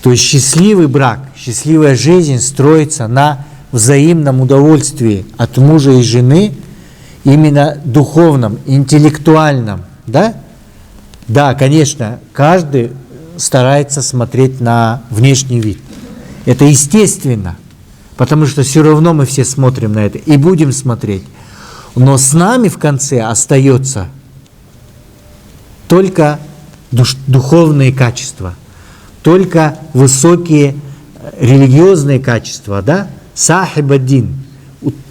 То есть счастливый брак, счастливая жизнь строится на взаимном удовольствии от мужа и жены, именно духовном, интеллектуальном, да? Да, конечно, каждый старается смотреть на внешний вид. Это естественно, потому что все равно мы все смотрим на это и будем смотреть. Но с нами в конце остается только духовные качества, только высокие религиозные качества, да? Сахиб ад-дин,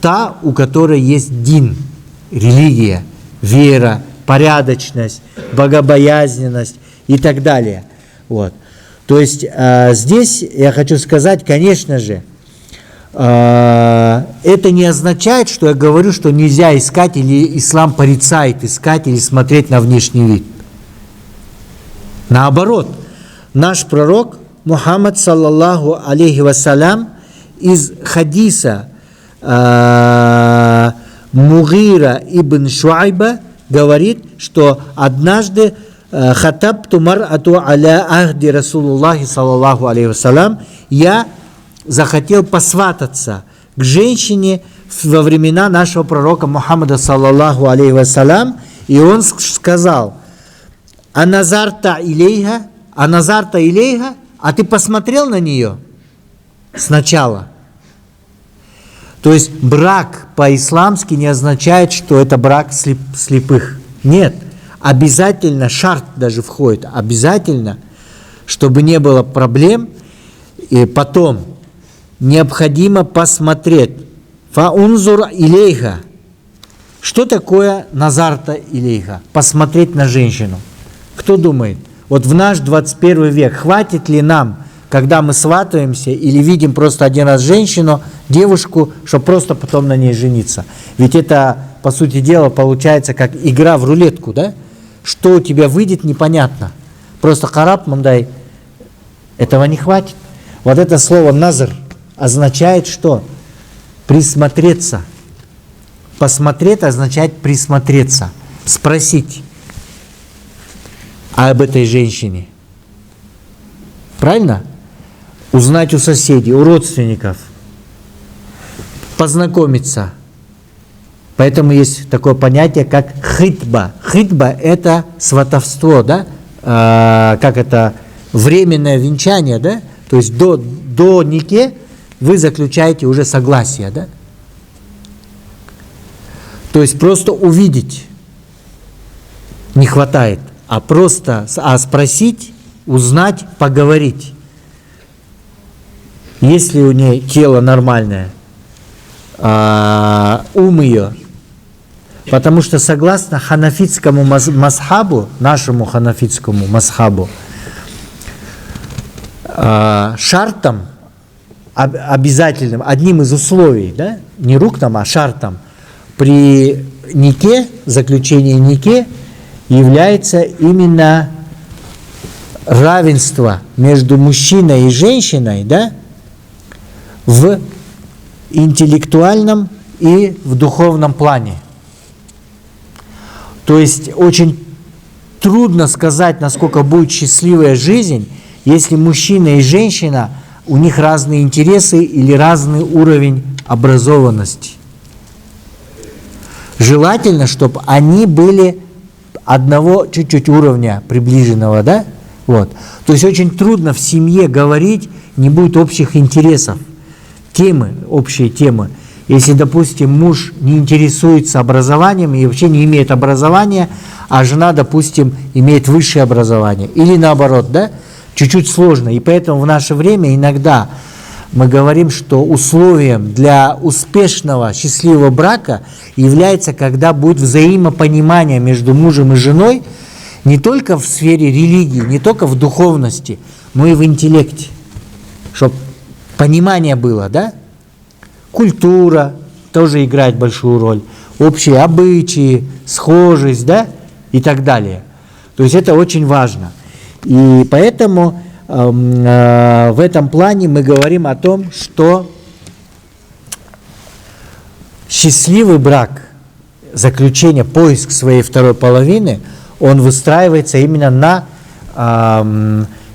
та, у которой есть дин, религия, вера, порядочность, богобоязненность и так далее. Вот. То есть здесь я хочу сказать, конечно же, это не означает, что я говорю, что нельзя искать, или ислам порицает искать или смотреть на внешний вид. Наоборот, наш пророк Мухаммад, саллаллаху алейхи вассалям, из хадиса Мугира ибн Шуайба говорит, что однажды хатабту мар'ату аля ахди Расулуллахи саллаллаху алейхи вассалям, я захотел посвататься к женщине во времена нашего пророка Мухаммада саллаллаху алейхи вассалям, и он сказал: «Аназарта илейха, а ты посмотрел на нее сначала?» То есть брак по-исламски не означает, что это брак слепых. Нет, обязательно, шарт даже входит, обязательно, чтобы не было проблем, и потом необходимо посмотреть. Фаунзур илейха. Что такое назарта илейха? Посмотреть на женщину. Кто думает, вот в наш 21 век хватит ли нам, когда мы сватаемся или видим просто один раз женщину, девушку, чтобы просто потом на ней жениться? Ведь это, по сути дела, получается как игра в рулетку, да? Что у тебя выйдет, непонятно. Просто хараб мандай, этого не хватит. Вот это слово назар означает что? Присмотреться. Посмотреть означает присмотреться, спросить об этой женщине. Правильно? Узнать у соседей, у родственников, познакомиться. Поэтому есть такое понятие, как хитба. Хитба – это сватовство, да? Как это? Временное венчание, да? То есть до нике вы заключаете уже согласие, да? То есть просто увидеть не хватает, а просто спросить, узнать, поговорить. Если у нее тело нормальное, ум ее. Потому что согласно ханафитскому мазхабу, нашему ханафитскому мазхабу, шартом обязательным, одним из условий, да, не рукном, а шартом, при нике, заключении нике, является именно равенство между мужчиной и женщиной, да, в интеллектуальном и в духовном плане. То есть очень трудно сказать, насколько будет счастливая жизнь, если мужчина и женщина, у них разные интересы или разный уровень образованности. Желательно, чтобы они были одного чуть-чуть уровня приближенного, да? Вот. То есть очень трудно в семье говорить, не будет общих интересов, темы, общие темы. Если, допустим, муж не интересуется образованием и вообще не имеет образования, а жена, допустим, имеет высшее образование. Или наоборот, да? Чуть-чуть сложно. И поэтому в наше время иногда мы говорим, что условием для успешного, счастливого брака является, когда будет взаимопонимание между мужем и женой не только в сфере религии, не только в духовности, но и в интеллекте. Чтобы понимание было, да? Культура тоже играет большую роль, общие обычаи, схожесть, да? И так далее. То есть это очень важно. И поэтому в этом плане мы говорим о том, что счастливый брак, заключение, поиск своей второй половины, он выстраивается именно на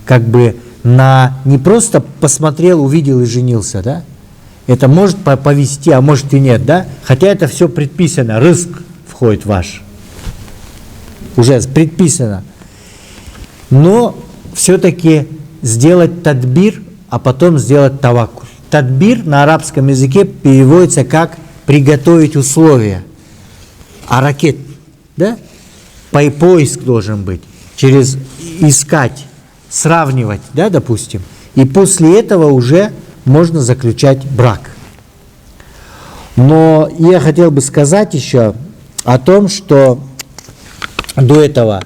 как бы на не просто посмотрел, увидел и женился, да? Это может повести, а может и нет, да? Хотя это все предписано, рызк входит ваш. Уже предписано. Но все-таки сделать тадбир, а потом сделать таваккуль. Тадбир на арабском языке переводится как приготовить условия. А ракет, да? Поиск должен быть. Через искать, сравнивать, да, допустим. И после этого уже можно заключать брак. Но я хотел бы сказать еще о том, что до этого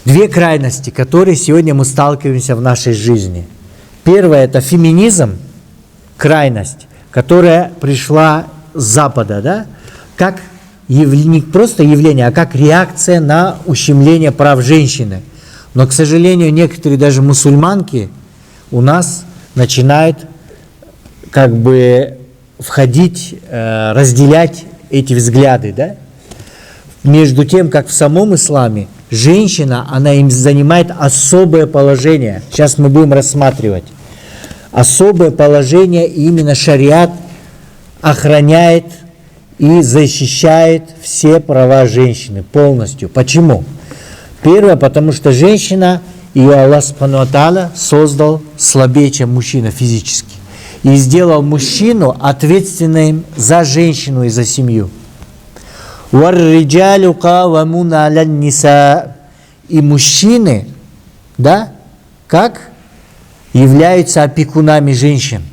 две крайности, которые сегодня мы сталкиваемся в нашей жизни. Первое – это феминизм, крайность, которая пришла с Запада, да, как не просто явление, а как реакция на ущемление прав женщины. Но, к сожалению, некоторые даже мусульманки у нас начинают как бы входить, разделять эти взгляды, да? Между тем, как в самом исламе женщина, она им занимает особое положение. Сейчас мы будем рассматривать. Особое положение, и именно шариат охраняет и защищает все права женщины полностью. Почему? Первое, потому что женщина, ее Аллах Субхану ва Тааля создал слабее, чем мужчина физически. И сделал мужчину ответственным за женщину и за семью. وَالرِّجَالُ قَوَّامُونَ عَلَى النِّسَاءِ. И мужчины, да, как являются опекунами женщин.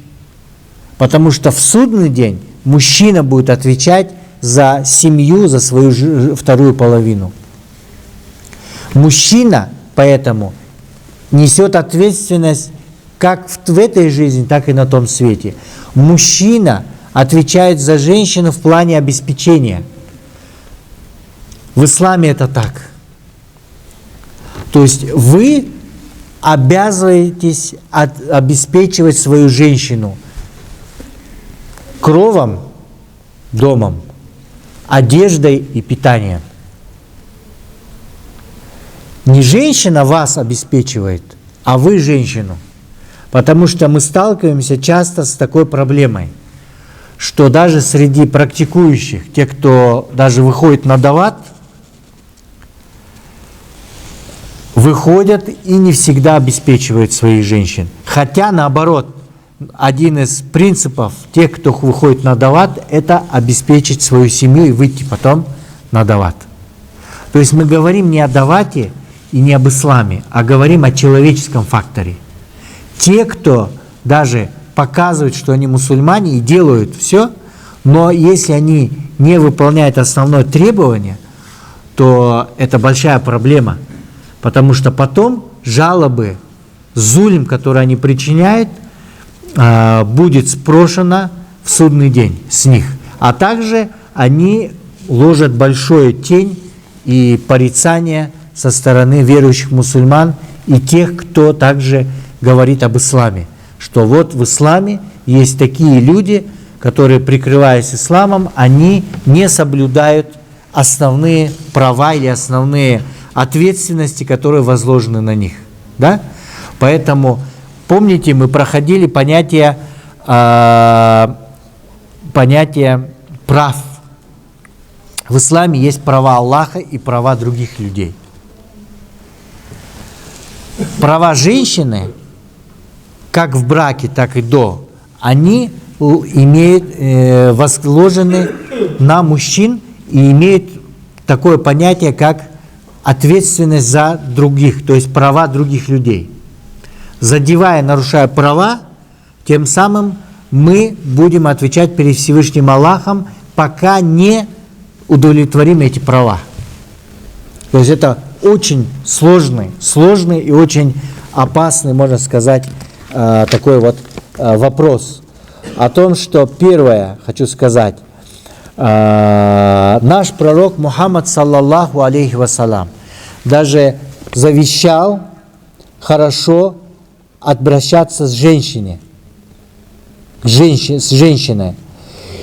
Потому что в судный день мужчина будет отвечать за семью, за свою вторую половину. Мужчина, поэтому, несет ответственность как в этой жизни, так и на том свете. Мужчина отвечает за женщину в плане обеспечения. В исламе это так. То есть вы обязываетесь обеспечивать свою женщину кровом, домом, одеждой и питанием. Не женщина вас обеспечивает, а вы женщину. Потому что мы сталкиваемся часто с такой проблемой, что даже среди практикующих, те, кто даже выходит на дават, выходят и не всегда обеспечивают своих женщин. Хотя наоборот, один из принципов тех, кто выходит на дават, это обеспечить свою семью и выйти потом на дават. То есть мы говорим не о давате и не об исламе, а говорим о человеческом факторе. Те, кто даже показывают, что они мусульмане и делают все, но если они не выполняют основное требование, то это большая проблема. Потому что потом жалобы, зулим, которые они причиняют, будет спрошено в судный день с них. А также они ложат большую тень и порицание со стороны верующих мусульман и тех, кто также говорит об исламе. Что вот в исламе есть такие люди, которые, прикрываясь исламом, они не соблюдают основные права или основные ответственности, которые возложены на них. Да? Поэтому, помните, мы проходили понятие прав. В исламе есть права Аллаха и права других людей. Права женщины, как в браке, так и до, они возложены на мужчин и имеют такое понятие, как ответственность за других, то есть права других людей. Задевая, нарушая права, тем самым мы будем отвечать перед Всевышним Аллахом, пока не удовлетворим эти права. То есть это очень сложный и очень опасный, можно сказать, такой вот вопрос. О том, что первое, хочу сказать, наш пророк Мухаммад, саллаллаху алейхи вассалям, даже завещал хорошо обращаться с женщиной.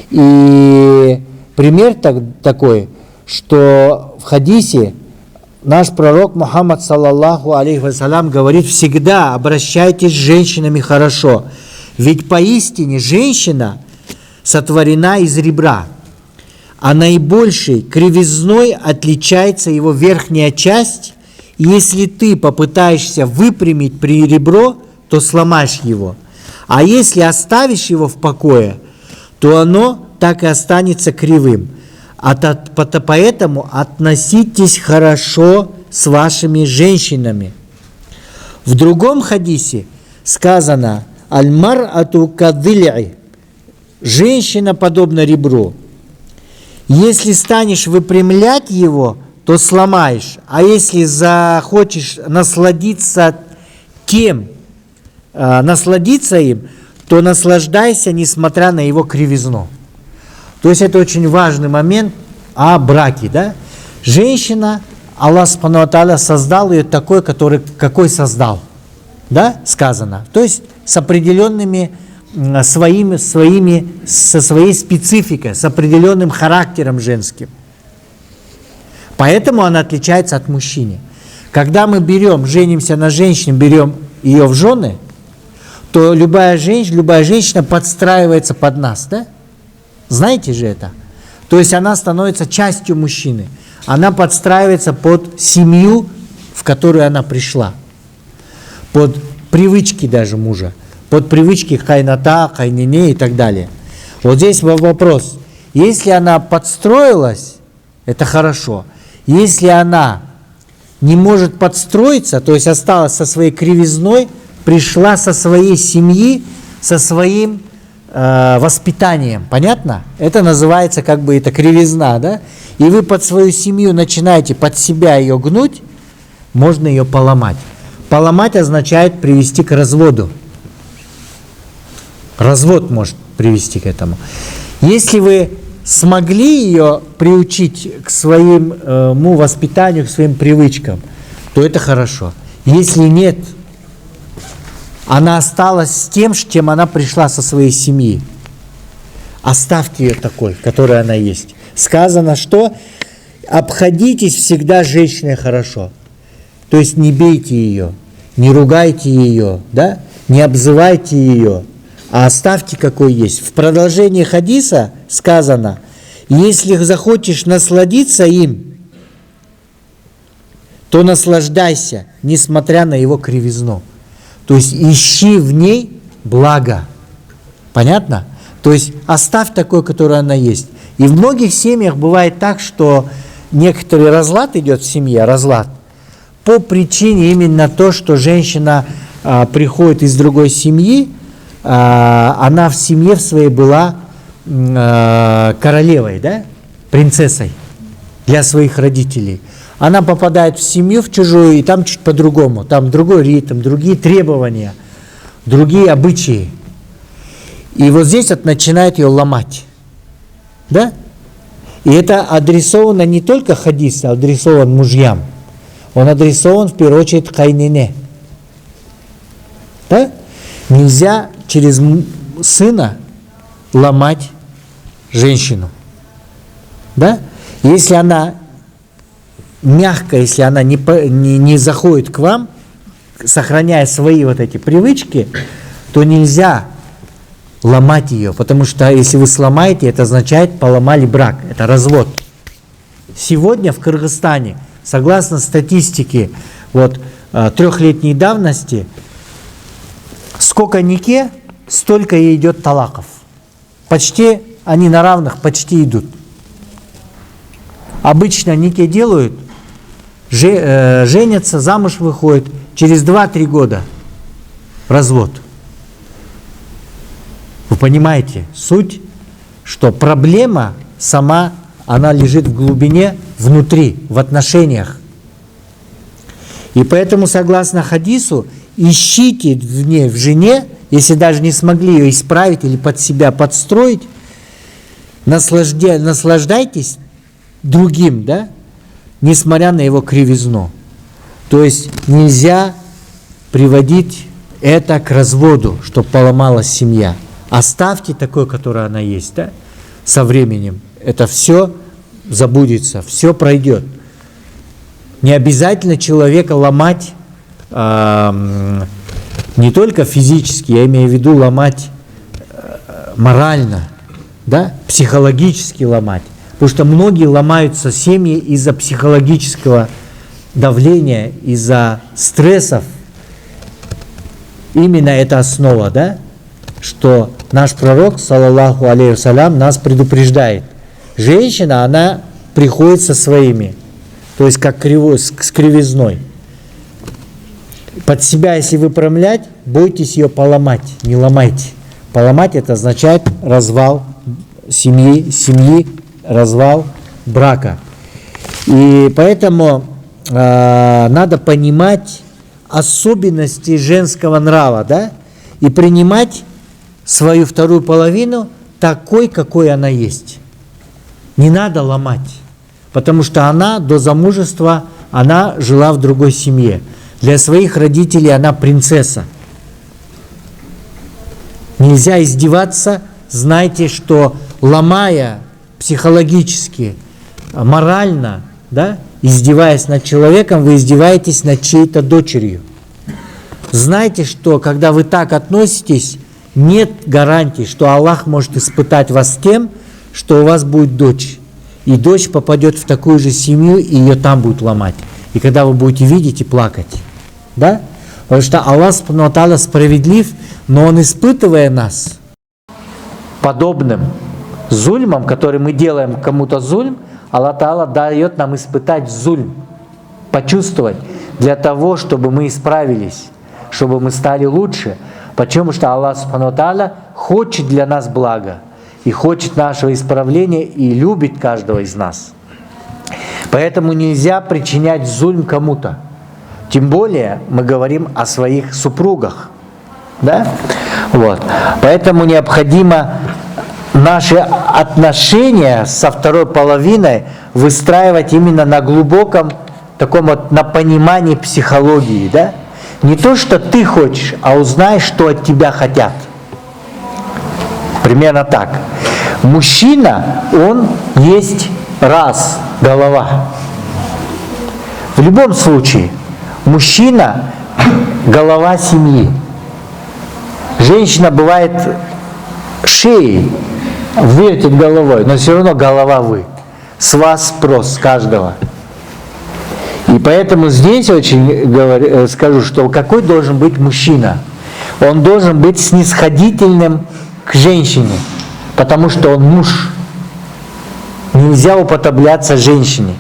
И пример такой, что в хадисе наш пророк Мухаммад, саллаллаху алейхи вассалям, говорит: всегда обращайтесь с женщинами хорошо, ведь поистине женщина сотворена из ребра, а наибольшей кривизной отличается его верхняя часть, и если ты попытаешься выпрямить при ребро, то сломаешь его, а если оставишь его в покое, то оно так и останется кривым. Поэтому относитесь хорошо с вашими женщинами. В другом хадисе сказано: «Аль-мар'ату каддил'i» – женщина подобна ребру. Если станешь выпрямлять его, то сломаешь, а если захочешь насладиться им, то наслаждайся, несмотря на его кривизну. То есть это очень важный момент о браке, да? Женщина, Аллах Субхану ва Тааля создал ее такой, какой создал, да, сказано. То есть с определенными со своей спецификой, с определенным характером женским. Поэтому она отличается от мужчины. Когда мы женимся на женщине, берем ее в жены, то любая женщина подстраивается под нас, да? Знаете же это? То есть она становится частью мужчины. Она подстраивается под семью, в которую она пришла. Под привычки даже мужа. Под привычки хайната, хайнине и так далее. Вот здесь вопрос. Если она подстроилась, это хорошо. Если она не может подстроиться, то есть осталась со своей кривизной, пришла со своей семьи, со своим воспитанием, понятно? Это называется это кривизна, да? И вы под свою семью начинаете под себя ее гнуть, можно ее поломать. Поломать означает привести к разводу. Развод может привести к этому. Если вы смогли ее приучить к своему воспитанию, к своим привычкам, то это хорошо. Если нет, она осталась с тем, с чем она пришла со своей семьи. Оставьте ее такой, которой она есть. Сказано, что обходитесь всегда с женщиной хорошо. То есть не бейте ее, не ругайте ее, да? Не обзывайте ее, а оставьте какой есть. В продолжении хадиса сказано: если захочешь насладиться им, то наслаждайся, несмотря на его кривизну. То есть ищи в ней благо. Понятно? То есть оставь такой, которой она есть. И в многих семьях бывает так, что некоторый разлад идет в семье, разлад, по причине именно то, что женщина приходит из другой семьи, она в семье в своей была королевой, да? Принцессой для своих родителей. Она попадает в семью, в чужую, и там чуть по-другому. Там другой ритм, другие требования, другие обычаи. И вот здесь начинает ее ломать. Да? И это адресовано не только хадису, а адресован мужьям. Он адресован в первую очередь хайнине. Да? Нельзя через сына ломать женщину. Да? Если она мягко, если она не заходит к вам, сохраняя свои эти привычки, то нельзя ломать ее, потому что если вы сломаете, это означает поломали брак, это развод. Сегодня в Кыргызстане, согласно статистике 3-летней давности, сколько нике, столько и идет талаков. Почти они на равных, почти идут. Обычно нике делают, женятся, замуж выходят, через 2-3 года развод. Вы понимаете суть, что проблема сама, она лежит в глубине, внутри, в отношениях. И поэтому, согласно хадису, ищите в жене, если даже не смогли ее исправить или под себя подстроить, наслаждайтесь другим, да, несмотря на его кривизну. То есть нельзя приводить это к разводу, чтобы поломалась семья. Оставьте такой, которая она есть, да, со временем. Это все забудется, все пройдет. Не обязательно человека ломать не только физически, я имею в виду ломать морально, да, психологически ломать. Потому что многие ломаются семьи из-за психологического давления, из-за стрессов. Именно это основа, да, что наш пророк, саллаллаху алейхи вассалям, нас предупреждает. Женщина, она приходит со своими, то есть как с кривизной. Под себя, если выпрямлять, бойтесь ее поломать, не ломайте. Поломать — это означает развал семьи, развал брака. И поэтому надо понимать особенности женского нрава, да, и принимать свою вторую половину такой, какой она есть. Не надо ломать, потому что она до замужества, она жила в другой семье. Для своих родителей она принцесса. Нельзя издеваться. Знайте, что ломая психологически, морально, да, издеваясь над человеком, вы издеваетесь над чьей-то дочерью. Знайте, что когда вы так относитесь, нет гарантии, что Аллах может испытать вас тем, что у вас будет дочь. И дочь попадет в такую же семью, и ее там будут ломать. И когда вы будете видеть и плакать. Да? Потому что Аллах Субхану ва Тааля справедлив, но Он, испытывая нас подобным зульмом, который мы делаем кому-то зульм, Аллах Та'аля дает нам испытать зульм, почувствовать, для того, чтобы мы исправились, чтобы мы стали лучше. Почему? Что Аллах Субхану ва Тааля хочет для нас блага, и хочет нашего исправления, и любит каждого из нас. Поэтому нельзя причинять зульм кому-то. Тем более мы говорим о своих супругах. Да? Вот. Поэтому необходимо наши отношения со второй половиной выстраивать именно на глубоком таком вот, на понимании психологии. Да? Не то, что ты хочешь, а узнай, что от тебя хотят. Примерно так. Мужчина, он есть раз, голова. В любом случае, мужчина – голова семьи. Женщина бывает шеей, вертит головой, но все равно голова вы. С вас спрос, с каждого. И поэтому здесь очень скажу, что какой должен быть мужчина? Он должен быть снисходительным к женщине, потому что он муж. Нельзя уподобляться женщине.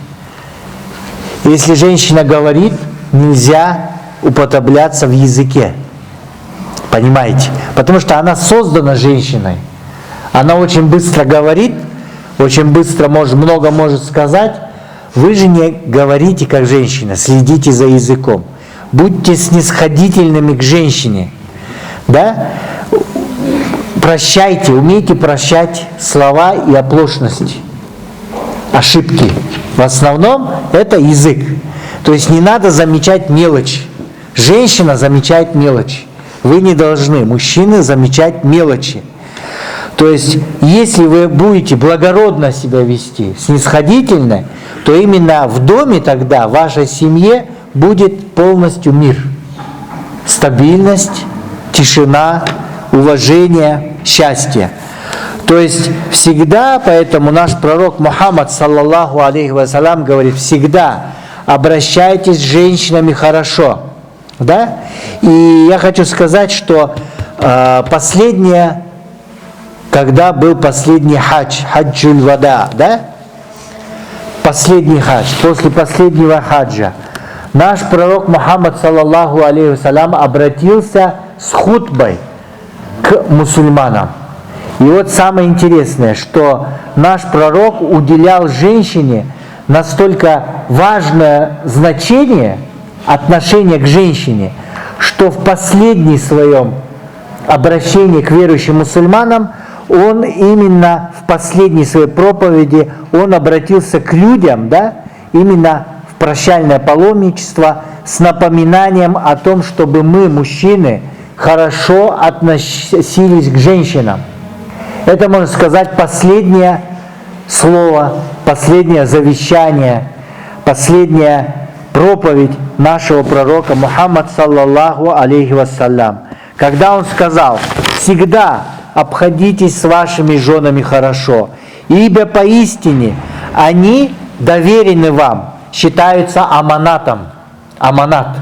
Если женщина говорит, нельзя уподобляться в языке. Понимаете? Потому что она создана женщиной. Она очень быстро говорит, очень быстро много может сказать. Вы же не говорите как женщина, следите за языком. Будьте снисходительными к женщине. Да? Прощайте, умейте прощать слова и оплошности, ошибки. В основном это язык. То есть не надо замечать мелочь. Женщина замечает мелочь. Вы не должны, мужчины, замечать мелочи. То есть, если вы будете благородно себя вести, снисходительно, то именно в доме тогда, в вашей семье, будет полностью мир. Стабильность, тишина, уважение, счастье. То есть всегда, поэтому наш пророк Мухаммад, саллаллаху алейхи вассалям, говорит, всегда обращайтесь с женщинами хорошо. Да? И я хочу сказать, что когда был последний хадж, хаджуль вада, да? Последний хадж, после последнего хаджа, наш пророк Мухаммад, саллаллаху алейхи вассалям, обратился с хутбой к мусульманам. И вот самое интересное, что наш пророк уделял женщине настолько важное значение, отношение к женщине, что в последнем своем обращении к верующим мусульманам он именно в последней своей проповеди он обратился к людям, да, именно в прощальное паломничество с напоминанием о том, чтобы мы, мужчины, хорошо относились к женщинам. Это, можно сказать, последнее слово, последнее завещание, последнее проповедь нашего пророка Мухаммад саллаллаху алейхи вассалям, когда он сказал: всегда обходитесь с вашими женами хорошо, ибо поистине они доверены вам, считаются аманатом, аманат,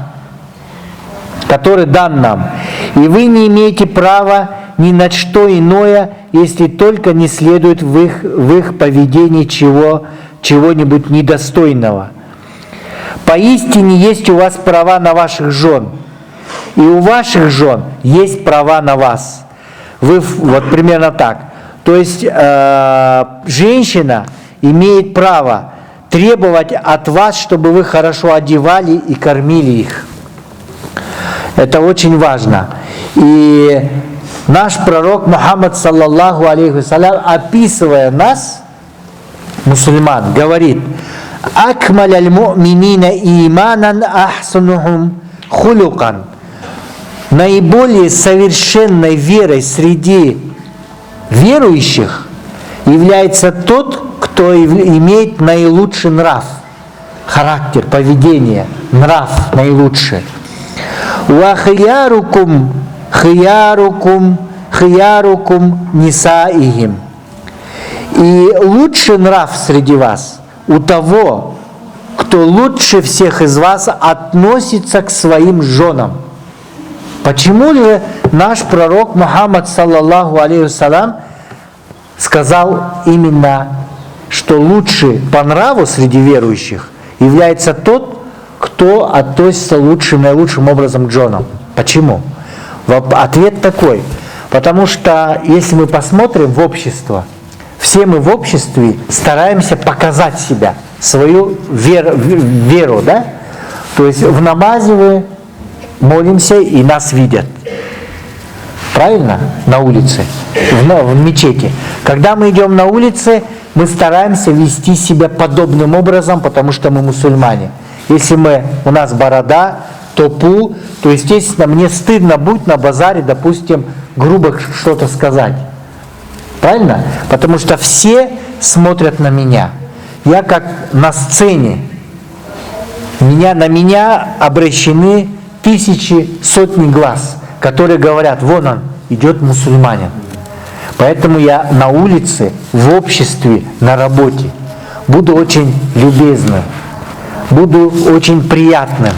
который дан нам, и вы не имеете права ни на что иное, если только не следует в их поведении чего-нибудь недостойного. Поистине есть у вас права на ваших жен, и у ваших жен есть права на вас. Вы вот примерно так. То есть женщина имеет право требовать от вас, чтобы вы хорошо одевали и кормили их. Это очень важно. И наш пророк Мухаммад саллаллаху алейхи вассалям, описывая нас, мусульман, говорит: «Акмаль аль-му'минина иманан ахсанухум хулукан». Наиболее совершенной верой среди верующих является тот, кто имеет наилучший нрав, характер, поведение, нрав наилучший. «Ва хиярукум нисаихим». И лучший нрав среди вас у того, кто лучше всех из вас относится к своим женам. Почему же наш пророк Мухаммад саллаллаху алейхи вассалям сказал именно, что лучший по нраву среди верующих является тот, кто относится наилучшим образом к женам? Почему? Ответ такой: потому что если мы посмотрим в общество, все мы в обществе стараемся показать себя, свою веру, да? То есть в намазе мы молимся и нас видят. Правильно? На улице, в мечети. Когда мы идем на улице, мы стараемся вести себя подобным образом, потому что мы мусульмане. Если у нас борода, топу, то, естественно, мне стыдно будет на базаре, допустим, грубо что-то сказать. Правильно? Потому что все смотрят на меня. Я как на сцене. На меня обращены тысячи, сотни глаз, которые говорят: вон он, идет мусульманин. Поэтому я на улице, в обществе, на работе буду очень любезным, буду очень приятным,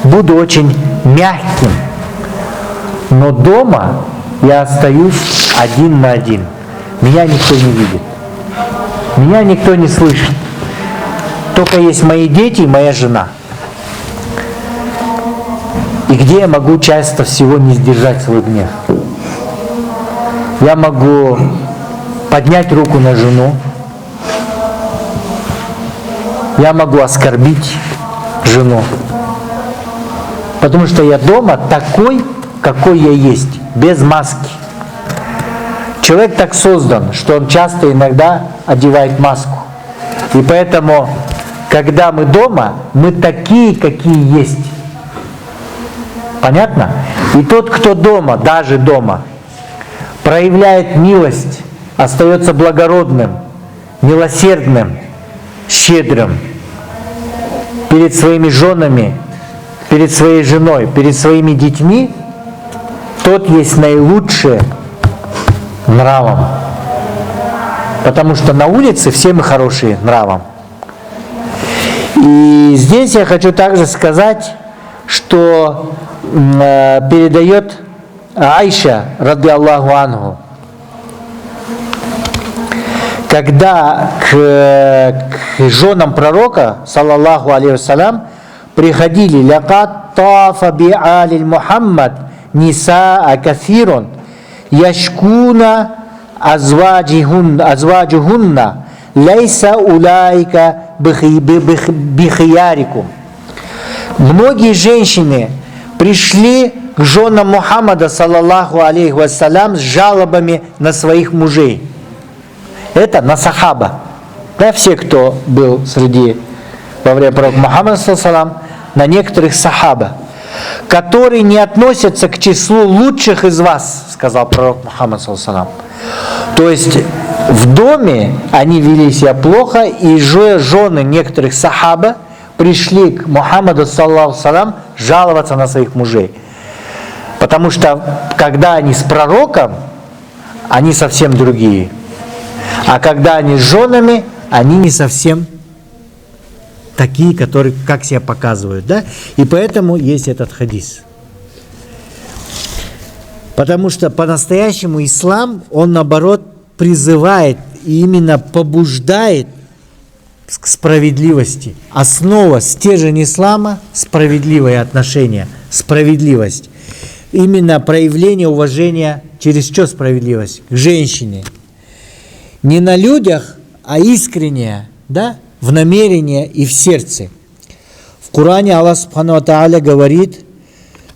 буду очень мягким. Но дома я остаюсь один на один. Меня никто не видит. Меня никто не слышит. Только есть мои дети и моя жена. И где я могу часто всего не сдержать свой гнев? Я могу поднять руку на жену. Я могу оскорбить жену. Потому что я дома такой, какой я есть, без маски. Человек так создан, что он часто иногда одевает маску. И поэтому, когда мы дома, мы такие, какие есть. Понятно? И тот, кто дома, даже дома, проявляет милость, остается благородным, милосердным, щедрым перед своими женами, перед своей женой, перед своими детьми, тот есть наилучшее нравом. Потому что на улице все мы хорошие нравом. И здесь я хочу также сказать, что передает Айша, ради Аллаху анху, когда к женам пророка, саллаллаху алейхи вассалям, приходили: «Лякад тафа би али Мухаммад нисаа кафирун, яшкуна азваджухунна, лейса улайка бихиярикум». Многие женщины пришли к женам Мухаммада, саллаллаху алейхи вассалям, с жалобами на своих мужей. Это на сахаба. Да, все, кто был во время пророка Мухаммада, саллаллаху алейхи, на некоторых сахаба, которые не относятся к числу лучших из вас, сказал пророк Мухаммад, саллаллаху алейхи. То есть в доме они вели себя плохо, и жены некоторых сахаба пришли к Мухаммаду, саллаллаху салям, жаловаться на своих мужей. Потому что, когда они с пророком, они совсем другие. А когда они с женами, они не совсем такие, которые как себя показывают. Да? И поэтому есть этот хадис. Потому что по-настоящему ислам, он наоборот призывает и именно побуждает к справедливости. Основа, стержень ислама – справедливое отношение, справедливость. Именно проявление уважения через что справедливость? К женщине. Не на людях, а искренне, да? В намерении и в сердце. В Коране Аллах Субхану ва Тааля говорит: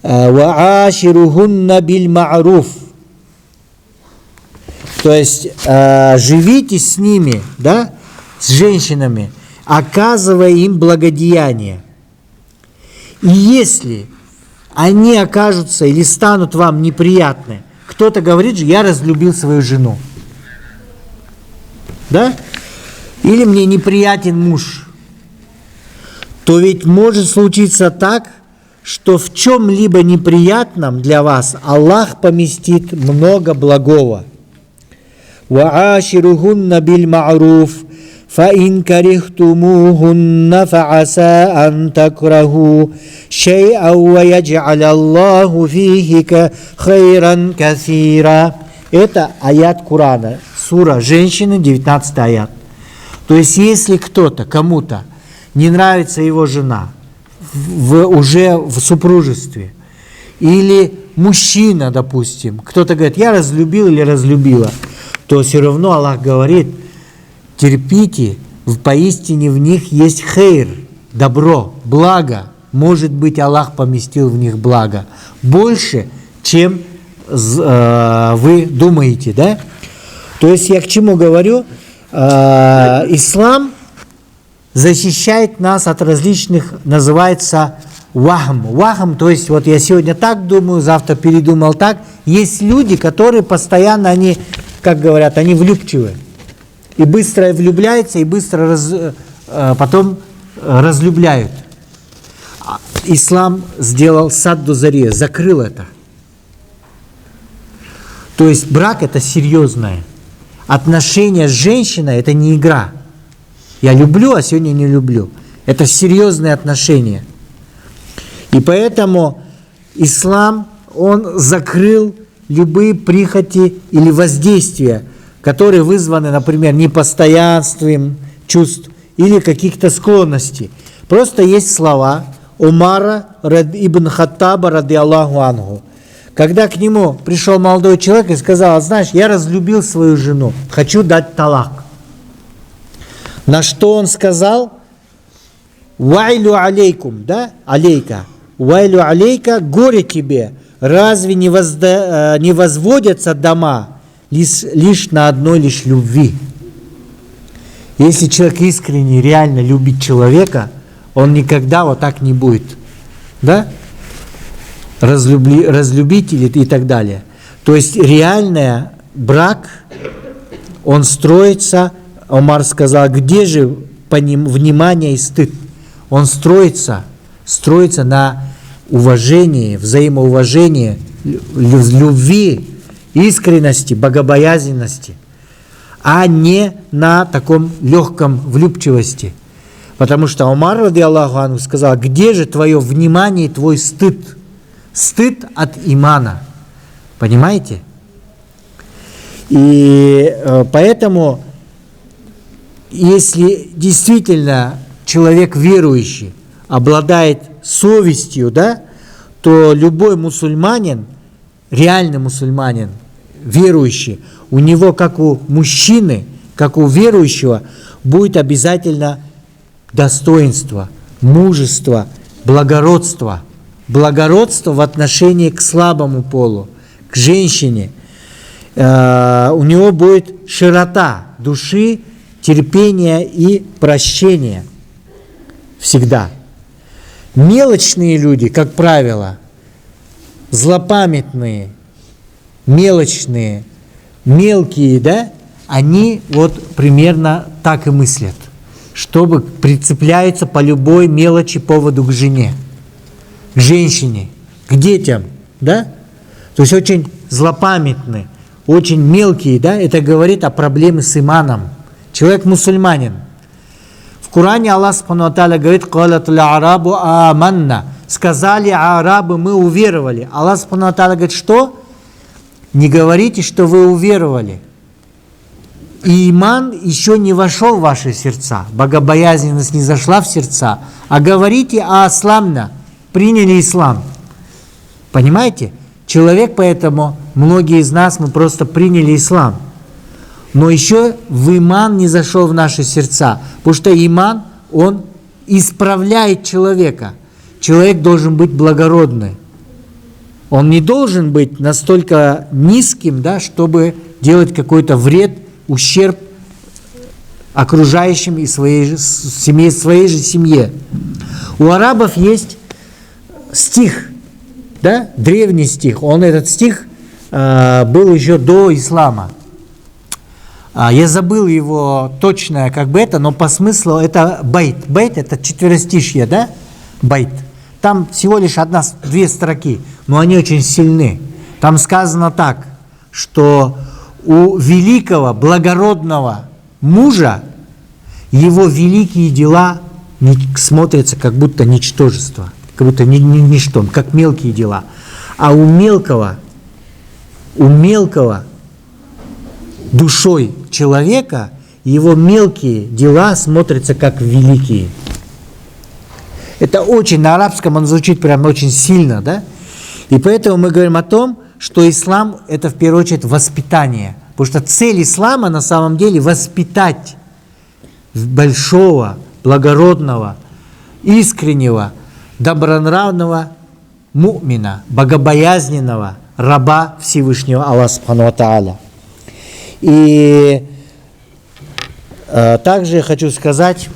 «Вааширухунна биль ма'руф». То есть живите с ними, да, с женщинами, оказывая им благодеяние. И если они окажутся или станут вам неприятны, кто-то говорит же: я разлюбил свою жену, да? Или мне неприятен муж, то ведь может случиться так, что в чем-либо неприятном для вас Аллах поместит много благого. وَعَاشِرُهُنَّ بِالْمَعْرُوفِ فَإِنْ كَرِهْتُمُوهُنَّ فَعَسَىٰ أَنْ تَكْرَهُوا شَيْئًا وَيَجْعَلَ اللَّهُ فِيهِ خَيْرًا كَثِيرًا. Это аят Корана, сура «Женщины», 19 аят. То есть, если кто-то, кому-то не нравится его жена уже в супружестве, или мужчина, допустим, кто-то говорит: я разлюбил или разлюбила, то все равно Аллах говорит: терпите, поистине в них есть хейр, добро, благо. Может быть, Аллах поместил в них благо больше, чем вы думаете, да? То есть я к чему говорю? Ислам защищает нас от различных, называется вахм. Вахм, то есть вот я сегодня так думаю, завтра передумал так. Есть люди, которые постоянно, они, как говорят, они влюбчивы. И быстро влюбляются, и быстро потом разлюбляют. Ислам сделал садду зари, закрыл это. То есть брак – это серьезное. Отношения с женщиной – это не игра. Я люблю, а сегодня не люблю. Это серьезные отношения. И поэтому ислам, он закрыл любые прихоти или воздействия, которые вызваны, например, непостоянством чувств или каких-то склонностей. Просто есть слова Умара ибн Хаттаба ради Аллаху анху. Когда к нему пришел молодой человек и сказал: знаешь, я разлюбил свою жену, хочу дать талак. На что он сказал: вайлю алейкум, да, алейка, вайлю алейка, горе тебе, разве не возводятся дома лишь на одной лишь любви? Если человек искренне, реально любит человека, он никогда вот так не будет, да? Разлюбить и так далее. То есть реальный брак, он строится, Омар сказал, где же внимание и стыд? Он строится на уважении, взаимоуважении, любви, искренности, богобоязненности, а не на таком легком влюбчивости. Потому что Омар, ради Аллаху анху, сказал: где же твое внимание и твой стыд? Стыд от имана. Понимаете? И поэтому, если действительно человек верующий обладает совестью, да, то любой мусульманин, реальный мусульманин, верующий, у него, как у мужчины, как у верующего, будет обязательно достоинство, мужество, благородство. Благородство в отношении к слабому полу, к женщине. У него будет широта души, терпение и прощение всегда. Мелочные люди, как правило, злопамятные, мелочные, мелкие, да, они вот примерно так и мыслят. чтобы прицепляются по любой мелочи поводу к жене, к женщине, к детям, да? То есть очень злопамятны, очень мелкие, да? Это говорит о проблеме с иманом. Человек мусульманин. В Коране Аллах Субхану ва Тааля говорит: «Калатул арабу аманна». Сказали арабы, мы уверовали. Аллах Субхану ва Тааля говорит, что? Не говорите, что вы уверовали. И иман еще не вошел в ваши сердца, богобоязненность не зашла в сердца, а говорите асламна, приняли ислам. Понимаете? Человек, поэтому, многие из нас, мы просто приняли ислам. Но еще в иман не зашел в наши сердца, потому что иман, он исправляет человека. Человек должен быть благородным. Он не должен быть настолько низким, да, чтобы делать какой-то вред, ущерб окружающим и своей же семье. У арабов есть стих, да, древний стих. Этот стих был еще до ислама. Я забыл его точное, но по смыслу это байт. Байт это четверостишье, да? Байт. Там всего лишь 1-2 строки, но они очень сильны. Там сказано так, что у великого, благородного мужа его великие дела смотрятся как будто ничтожество, как будто ничто, как мелкие дела. А у мелкого душой человека его мелкие дела смотрятся как великие. Это очень, на арабском он звучит прям очень сильно, да? И поэтому мы говорим о том, что ислам – это в первую очередь воспитание. Потому что цель ислама на самом деле воспитать большого, благородного, искреннего, добронравного му'мина, богобоязненного раба Всевышнего Аллаха Субхану ва Тааля. И также я хочу сказать,